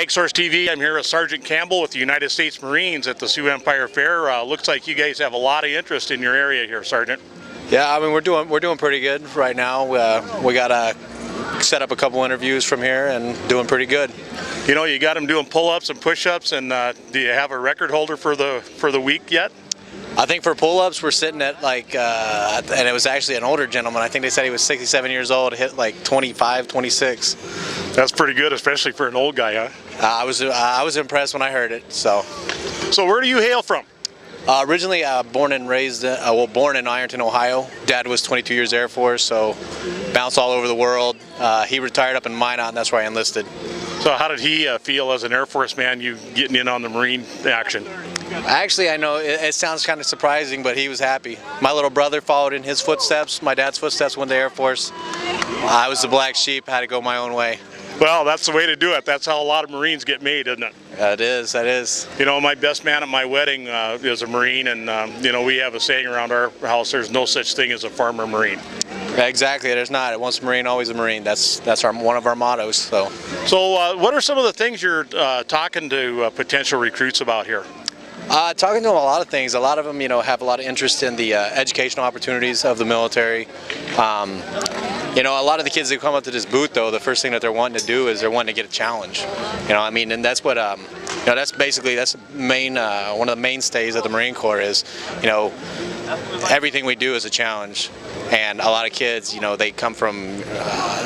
Source TV. I'm here with Sergeant Campbell with the United States Marines at the Sioux Empire Fair. Looks like you guys have a lot of interest in your area here, Sergeant. Yeah, I mean we're doing pretty good right now. We got set up a couple interviews from here and doing pretty good. You know, you got them doing pull-ups and push-ups, and do you have a record holder for the week yet? I think for pull-ups we're sitting at and it was actually an older gentleman. I think they said he was 67 years old, hit like 25, 26. That's pretty good, especially for an old guy, huh? I was impressed when I heard it. So where do you hail from? Originally born and raised, born in Ironton, Ohio. Dad was 22 years Air Force, so bounced all over the world. He retired up in Minot, and that's where I enlisted. So how did he feel as an Air Force man, you getting in on the Marine action? Actually, I know it sounds kind of surprising, but he was happy. My little brother followed in his footsteps, my dad's footsteps, went to Air Force. I was the black sheep, had to go my own way. Well, that's the way to do it. That's how a lot of Marines get made, isn't it? That is. You know, my best man at my wedding is a Marine, and you know, we have a saying around our house: "There's no such thing as a farmer Marine." Exactly, there's not. Once a Marine, always a Marine. That's one of our mottos. So what are some of the things you're talking to potential recruits about here? Talking to them a lot of things. A lot of them, have a lot of interest in the educational opportunities of the military. A lot of the kids that come up to this booth, though, the first thing that they're wanting to do is they're wanting to get a challenge. And that's what, that's the main, one of the mainstays of the Marine Corps is, everything we do is a challenge. And a lot of kids, they come from,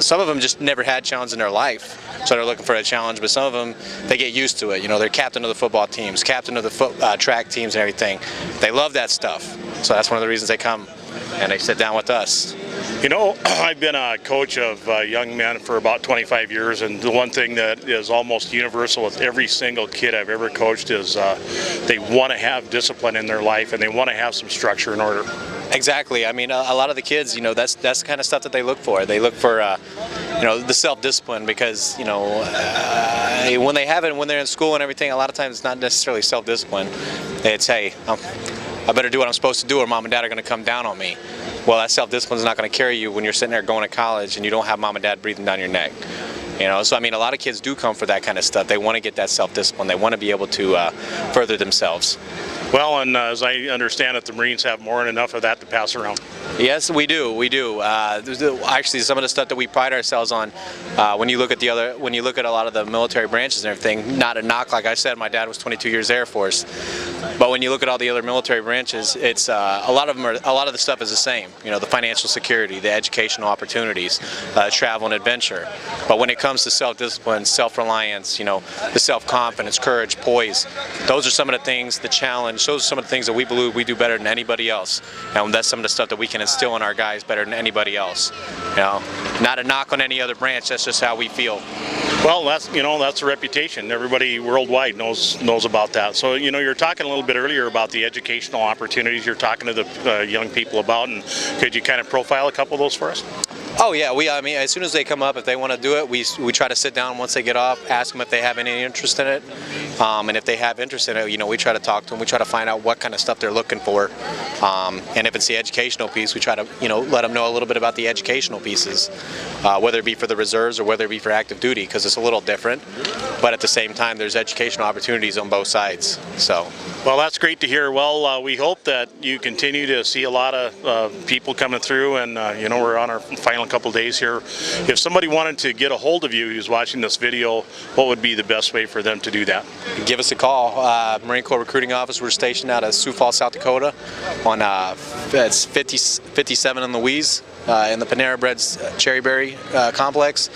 some of them just never had challenge in their life, so they're looking for a challenge, but some of them, they get used to it. They're captain of the football teams, captain of the track teams and everything. They love that stuff, so that's one of the reasons they come and they sit down with us. I've been a coach of young men for about 25 years, and the one thing that is almost universal with every single kid I've ever coached is they want to have discipline in their life, and they want to have some structure and order. Exactly. I mean, a lot of the kids, that's the kind of stuff that they look for. They look for, the self-discipline, because, when they have it, when they're in school and everything, a lot of times it's not necessarily self-discipline. It's, hey, I better do what I'm supposed to do or mom and dad are going to come down on me. Well, that self-discipline is not going to carry you when you're sitting there going to college and you don't have mom and dad breathing down your neck. So I mean, a lot of kids do come for that kind of stuff. They want to get that self-discipline. They want to be able to further themselves. Well, and as I understand it, the Marines have more than enough of that to pass around. Yes, we do. Actually, some of the stuff that we pride ourselves on, when you look at a lot of the military branches and everything, not a knock, like I said, my dad was 22 years Air Force, but when you look at all the other military branches, it's a lot of the stuff is the same. The financial security, the educational opportunities, travel and adventure. But when it comes to self-discipline, self-reliance, the self-confidence, courage, poise, those are some of the things, the challenge. Those are some of the things that we believe we do better than anybody else, and that's some of the stuff that we can instill in our guys better than anybody else. Not a knock on any other branch. That's just how we feel. Well, that's a reputation. Everybody worldwide knows about that. So you're talking a little bit earlier about the educational opportunities you're talking to the young people about, and could you kind of profile a couple of those for us? Oh yeah, I mean, as soon as they come up, if they want to do it, we try to sit down once they get off, ask them if they have any interest in it, and if they have interest in it, we try to talk to them. We try to find out what kind of stuff they're looking for, and if it's the educational piece, we try to let them know a little bit about the educational pieces, whether it be for the reserves or whether it be for active duty, because it's a little different, but at the same time, there's educational opportunities on both sides. So. Well, that's great to hear. Well, we hope that you continue to see a lot of people coming through, and we're on our final couple days here. If somebody wanted to get a hold of you who's watching this video, what would be the best way for them to do that? Give us a call. Marine Corps Recruiting Office. We're stationed out of Sioux Falls, South Dakota, on it's 57 in Louise, in the Panera Bread's Cherryberry complex.